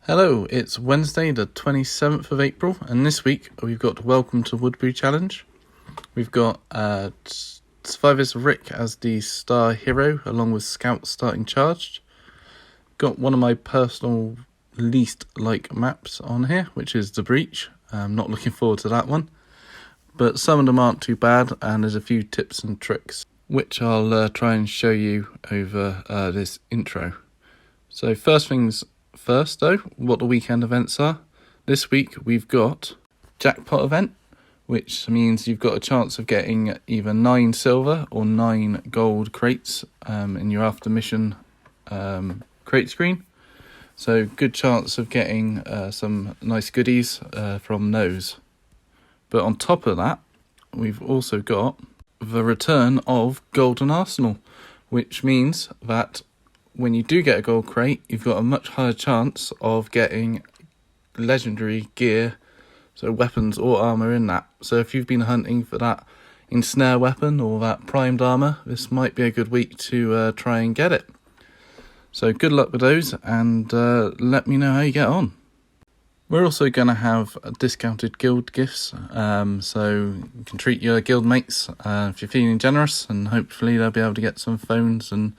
Hello, it's Wednesday the 27th of April, and this week we've got Welcome to Woodbury Challenge. We've got Survivors Rick as the star hero, along with Scout starting charged. Got one of my personal least like maps on here, which is the Breach. I'm not looking forward to that one, but some of them aren't too bad, and there's a few tips and tricks, which I'll try and show you over this intro. So first things first though, what the weekend events are. This week we've got Jackpot event, which means you've got a chance of getting either 9 silver or 9 gold crates in your after mission crate screen. So good chance of getting some nice goodies from those. But on top of that, we've also got the return of Golden Arsenal, which means that when you do get a gold crate, you've got a much higher chance of getting legendary gear, so weapons or armour in that. So if you've been hunting for that ensnare weapon or that primed armour, this might be a good week to try and get it. So good luck with those, and let me know how you get on. We're also going to have discounted guild gifts, so you can treat your guild mates if you're feeling generous, and hopefully they'll be able to get some phones and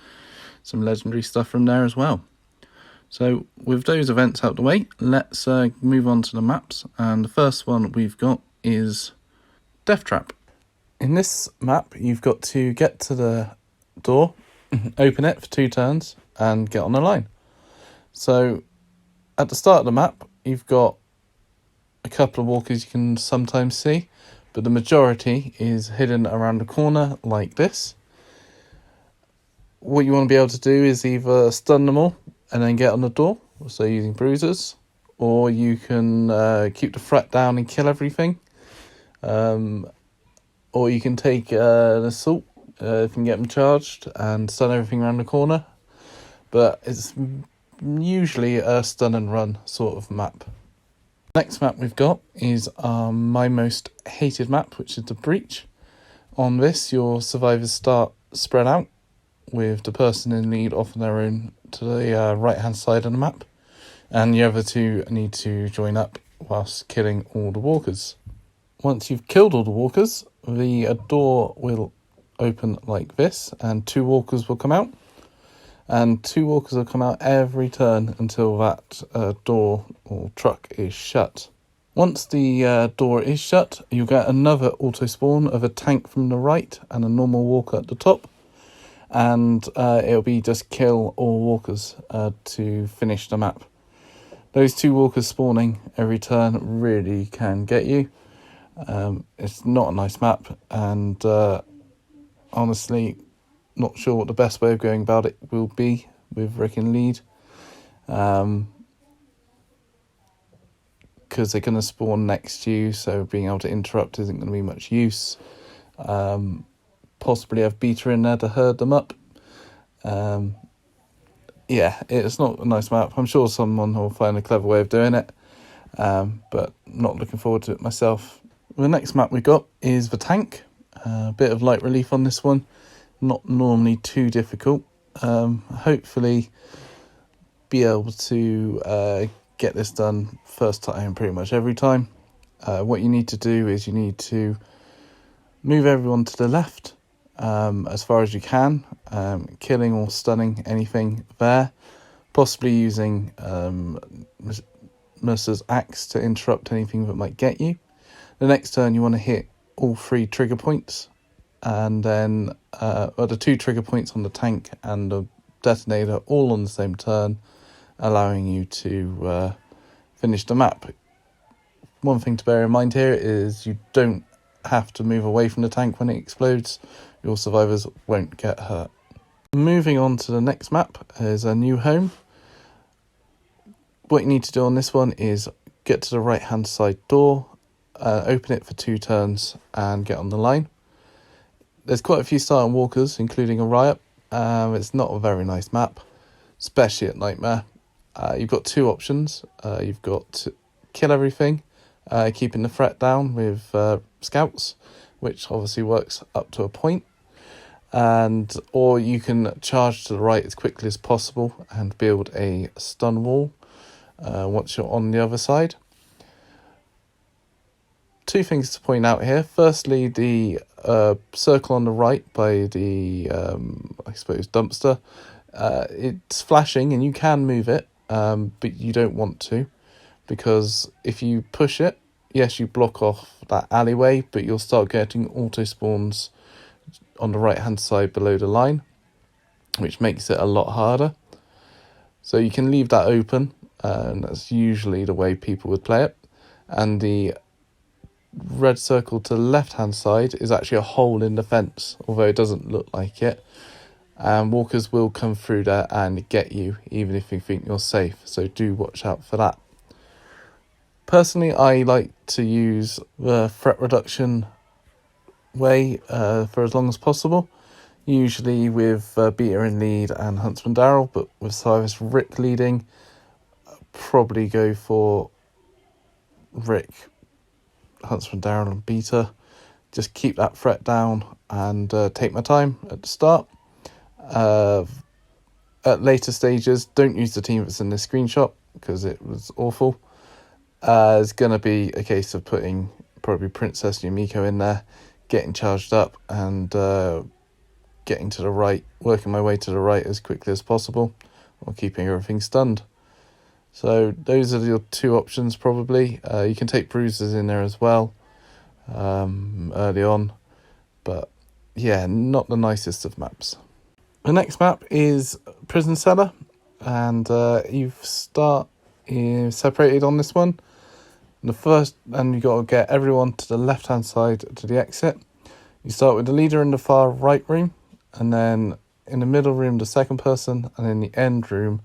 some legendary stuff from there as well. So with those events out the way, let's move on to the maps, and the first one we've got is Death Trap. In this map you've got to get to the door, open it for 2 turns and get on the line. So at the start of the map you've got a couple of walkers you can sometimes see, but the majority is hidden around the corner like this. What you want to be able to do is either stun them all and then get on the door, so using bruisers, or you can keep the threat down and kill everything, or you can take an assault if you can get them charged and stun everything around the corner, but it's usually a stun and run sort of map. Next map we've got is my most hated map, which is the Breach. On this, your survivors start spread out, with the person in lead off on their own to the right hand side of the map, and the other 2 need to join up whilst killing all the walkers. Once you've killed all the walkers, the door will open like this, and 2 walkers will come out, and 2 walkers will come out every turn until that door or truck is shut. Once the door is shut, you'll get another auto spawn of a tank from the right and a normal walker at the top, and it'll be just kill all walkers to finish the map. Those 2 walkers spawning every turn really can get you. It's not a nice map, and honestly not sure what the best way of going about it will be with Rick in lead, because they're going to spawn next to you, so being able to interrupt isn't going to be much use. Possibly have Beta in there to herd them up. Yeah, it's not a nice map. I'm sure someone will find a clever way of doing it, but not looking forward to it myself. The next map we got is the tank. A bit of light relief on this one, not normally too difficult. Hopefully be able to get this done first time pretty much every time. What you need to do is you need to move everyone to the left as far as you can, killing or stunning anything there, possibly using Mercer's axe to interrupt anything that might get you. The next turn you want to hit all 3 trigger points, and then the 2 trigger points on the tank and the detonator all on the same turn, allowing you to finish the map. One thing to bear in mind here is you don't have to move away from the tank when it explodes. Your survivors won't get hurt. Moving on to the next map is a new home. What you need to do on this one is get to the right hand side door, open it for 2 turns and get on the line. There's quite a few starting walkers, including a riot. It's not a very nice map, especially at Nightmare. You've got 2 options. You've got to kill everything, keeping the threat down with scouts, which obviously works up to a point, or you can charge to the right as quickly as possible and build a stun wall once you're on the other side. Two things to point out here. Firstly, the circle on the right by the, I suppose, dumpster. It's flashing and you can move it, but you don't want to, because if you push it, yes, you block off that alleyway, but you'll start getting auto spawns on the right hand side below the line, which makes it a lot harder. So you can leave that open, and that's usually the way people would play it. And the red circle to the left hand side is actually a hole in the fence, although it doesn't look like it. And walkers will come through there and get you, even if you think you're safe. So do watch out for that. Personally, I like to use the threat reduction way for as long as possible. Usually with Beta in lead and Huntsman Daryl, but with Cyrus Rick leading, I'll probably go for Rick, Huntsman Daryl and Beta. Just keep that threat down and take my time at the start. At later stages, don't use the team that's in this screenshot because it was awful. It's going to be a case of putting probably Princess Yumiko in there, getting charged up and getting to the right, working my way to the right as quickly as possible, or keeping everything stunned. So those are your two options probably. You can take bruises in there as well early on, but yeah, not the nicest of maps. The next map is Prison Cellar, and you start separated on this one. And you got to get everyone to the left hand side to the exit. You start with the leader in the far right room, and then in the middle room the second person, and in the end room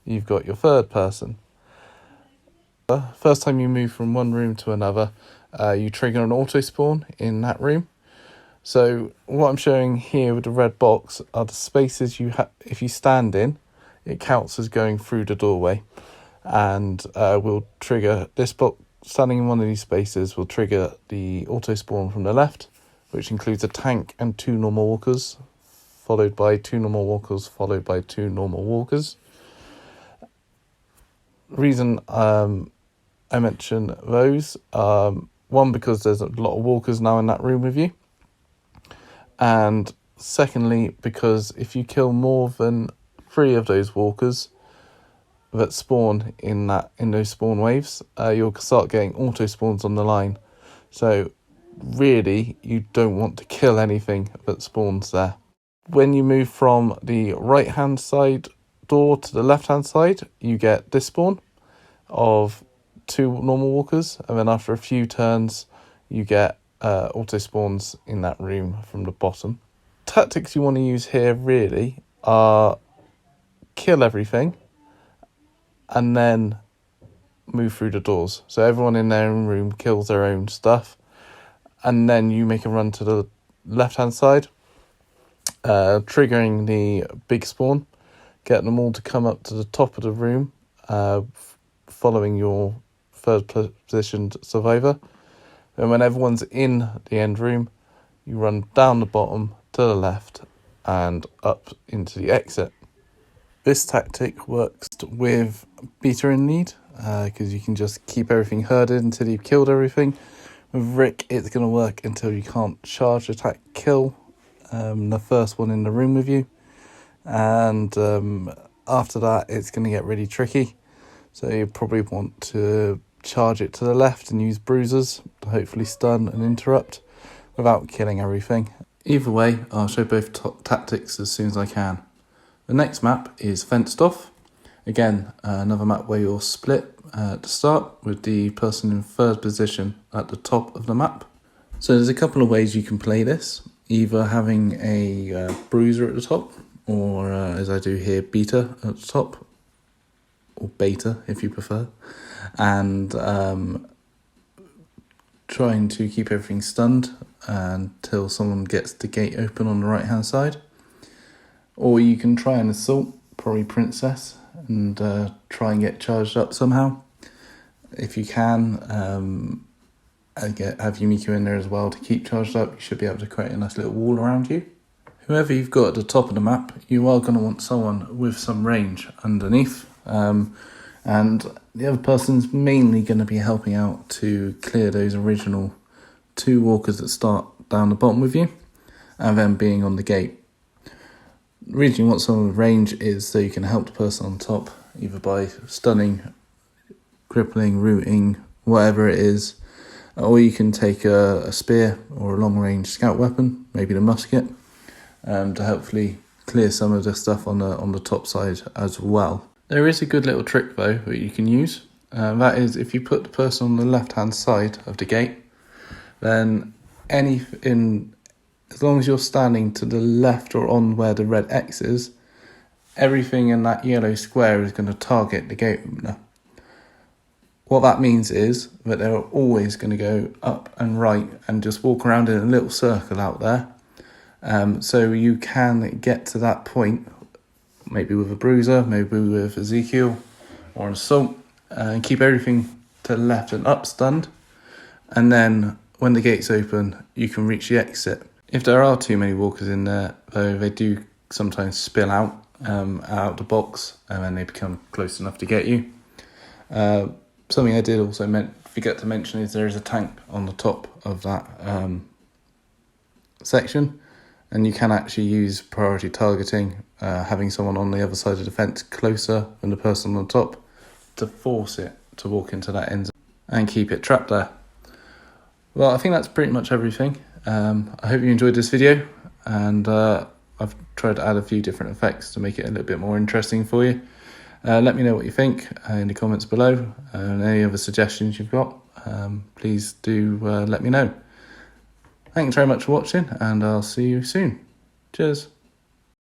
you've got your third person. First time you move from one room to another, you trigger an auto spawn in that room. So what I'm showing here with the red box are the spaces you have. If you stand in, it counts as going through the doorway, and will trigger this box. Standing in one of these spaces will trigger the auto spawn from the left, which includes a tank and 2 normal walkers, followed by 2 normal walkers, followed by 2 normal walkers. Reason I mention those, one, because there's a lot of walkers now in that room with you, and secondly, because if you kill more than 3 of those walkers that spawn in those spawn waves, you'll start getting auto spawns on the line. So really, you don't want to kill anything that spawns there. When you move from the right hand side door to the left hand side, you get this spawn of 2 normal walkers, and then after a few turns you get auto spawns in that room from the bottom. Tactics you want to use here really are kill everything and then move through the doors. So everyone in their own room kills their own stuff, and then you make a run to the left-hand side, triggering the big spawn, get them all to come up to the top of the room, following your third positioned survivor. And when everyone's in the end room, you run down the bottom to the left and up into the exit. This tactic works with Beta in lead, because you can just keep everything herded until you've killed everything. With Rick, it's going to work until you can't charge, attack, kill the first one in the room with you. And after that, it's going to get really tricky. So you probably want to charge it to the left and use bruisers to hopefully stun and interrupt without killing everything. Either way, I'll show both tactics as soon as I can. The next map is Fenced Off. Again, another map where you're split at the start with the person in third position at the top of the map. So there's a couple of ways you can play this. Either having a bruiser at the top, or as I do here, Beta at the top, or Beta if you prefer, and trying to keep everything stunned until someone gets the gate open on the right hand side. Or you can try and assault, probably Princess, and try and get charged up somehow. If you can, have Yumiko in there as well to keep charged up. You should be able to create a nice little wall around you. Whoever you've got at the top of the map, you are going to want someone with some range underneath. And The other person's mainly going to be helping out to clear those original 2 walkers that start down the bottom with you, and then being on the gate. The reason you want someone with range is so you can help the person on top, either by stunning, crippling, rooting, whatever it is, or you can take a spear or a long range scout weapon, maybe the musket, to hopefully clear some of the stuff on the top side as well. There is a good little trick though that you can use. That is, if you put the person on the left hand side of the gate, then as long as you're standing to the left or on where the red X is, everything in that yellow square is going to target the gate opener. What that means is that they're always going to go up and right and just walk around in a little circle out there. So you can get to that point, maybe with a bruiser, maybe with Ezekiel or an assault, and keep everything to the left and up stunned. And then when the gates open, you can reach the exit. If there are too many walkers in there, though, they do sometimes spill out the box, and then they become close enough to get you. Something I did also forget to mention is there is a tank on the top of that section, and you can actually use priority targeting, having someone on the other side of the fence closer than the person on top to force it to walk into that end zone and keep it trapped there. Well, I think that's pretty much everything. I hope you enjoyed this video, and I've tried to add a few different effects to make it a little bit more interesting for you. Let me know what you think in the comments below, and any other suggestions you've got, please do let me know. Thanks very much for watching, and I'll see you soon. Cheers.